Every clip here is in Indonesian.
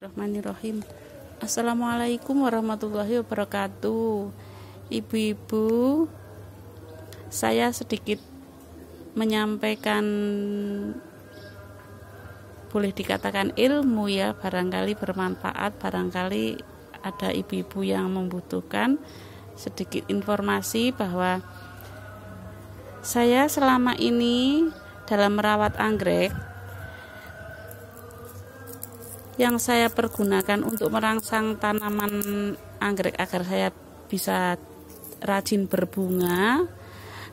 Bismillahirrahmanirrahim. Assalamualaikum warahmatullahi wabarakatuh. Ibu-ibu, saya sedikit menyampaikan, boleh dikatakan ilmu ya, barangkali bermanfaat, barangkali ada ibu-ibu yang membutuhkan sedikit informasi bahwa saya selama ini dalam merawat anggrek yang saya pergunakan untuk merangsang tanaman anggrek agar saya bisa rajin berbunga,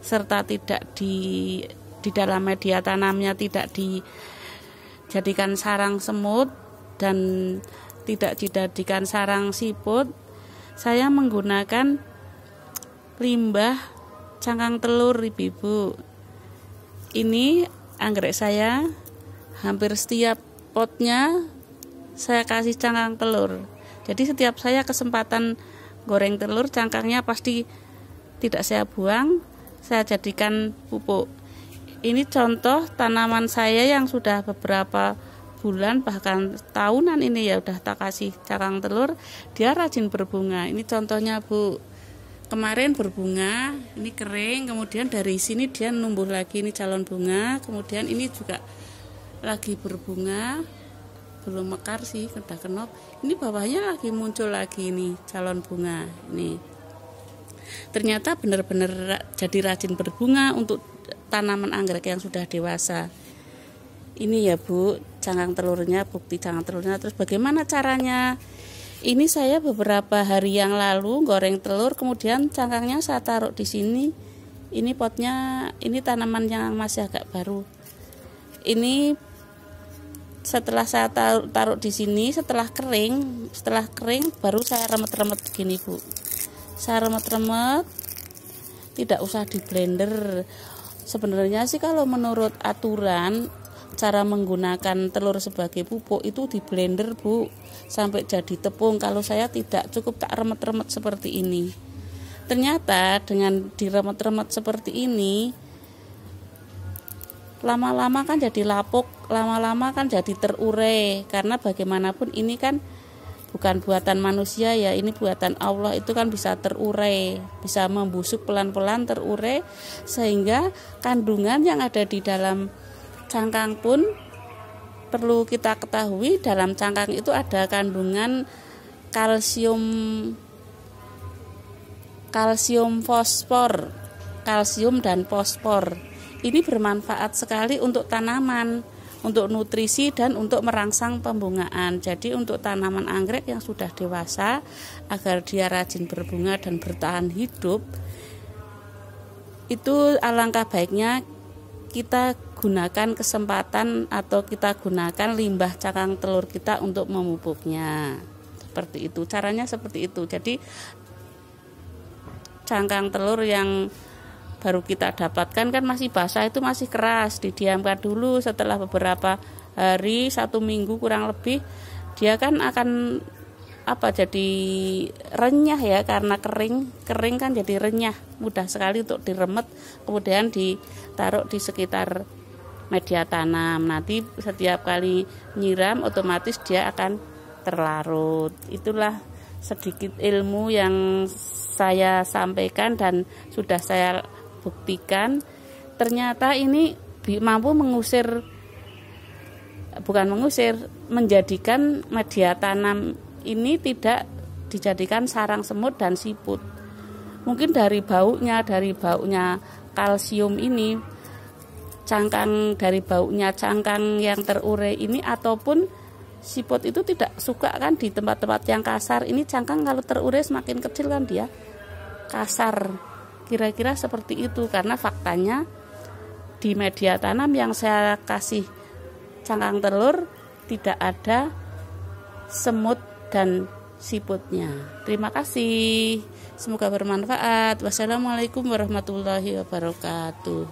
serta tidak di dalam media tanamnya tidak dijadikan sarang semut dan tidak dijadikan sarang siput. Saya menggunakan limbah cangkang telur, ibu-ibu. Ini anggrek saya hampir setiap potnya saya kasih cangkang telur. Jadi setiap saya kesempatan goreng telur, cangkangnya pasti tidak saya buang, saya jadikan pupuk. Ini contoh tanaman saya yang sudah beberapa bulan bahkan tahunan ini ya udah tak kasih cangkang telur, dia rajin berbunga. Ini contohnya, Bu. Kemarin berbunga, ini kering, kemudian dari sini dia numbuh lagi, ini calon bunga, kemudian ini juga lagi berbunga. Belum mekar sih, udah kenop. Ini bawahnya lagi muncul lagi nih calon bunga. Ini ternyata benar-benar jadi rajin berbunga untuk tanaman anggrek yang sudah dewasa. Ini ya, Bu, cangkang telurnya, bukti cangkang telurnya. Terus bagaimana caranya? Ini saya beberapa hari yang lalu goreng telur, kemudian cangkangnya saya taruh di sini. Ini potnya, ini tanaman yang masih agak baru. Ini setelah saya taruh di sini, setelah kering baru saya remet-remet begini, Bu. Saya remet-remet, tidak usah di blender. Sebenarnya sih kalau menurut aturan cara menggunakan telur sebagai pupuk itu di blender, Bu, sampai jadi tepung. Kalau saya tidak, cukup tak remet-remet seperti ini. Ternyata dengan diremet-remet seperti ini, lama-lama kan jadi lapuk, lama-lama kan jadi terurai, karena bagaimanapun ini kan bukan buatan manusia ya, ini buatan Allah, itu kan bisa terurai, bisa membusuk pelan-pelan terurai, sehingga kandungan yang ada di dalam cangkang pun perlu kita ketahui. Dalam cangkang itu ada kandungan kalsium dan fosfor. Ini bermanfaat sekali untuk tanaman, untuk nutrisi dan untuk merangsang pembungaan. Jadi untuk tanaman anggrek yang sudah dewasa, agar dia rajin berbunga dan bertahan hidup, itu alangkah baiknya kita gunakan kesempatan atau kita gunakan limbah cangkang telur kita untuk memupuknya. Seperti itu, caranya seperti itu. Jadi cangkang telur yang baru kita dapatkan kan masih basah, itu masih keras, didiamkan dulu. Setelah beberapa hari, 1 minggu kurang lebih, dia kan akan jadi renyah ya, karena kering kan jadi renyah, mudah sekali untuk diremet, kemudian ditaruh di sekitar media tanam. Nanti setiap kali nyiram otomatis dia akan terlarut. Itulah sedikit ilmu yang saya sampaikan dan sudah saya buktikan. Ternyata ini mampu menjadikan media tanam ini tidak dijadikan sarang semut dan siput. Mungkin dari baunya kalsium ini, dari baunya cangkang yang terurai ini, ataupun siput itu tidak suka kan di tempat-tempat yang kasar. Ini cangkang kalau terurai semakin kecil kan dia kasar. Kira-kira seperti itu, karena faktanya di media tanam yang saya kasih cangkang telur tidak ada semut dan siputnya. Terima kasih, semoga bermanfaat. Wassalamualaikum warahmatullahi wabarakatuh.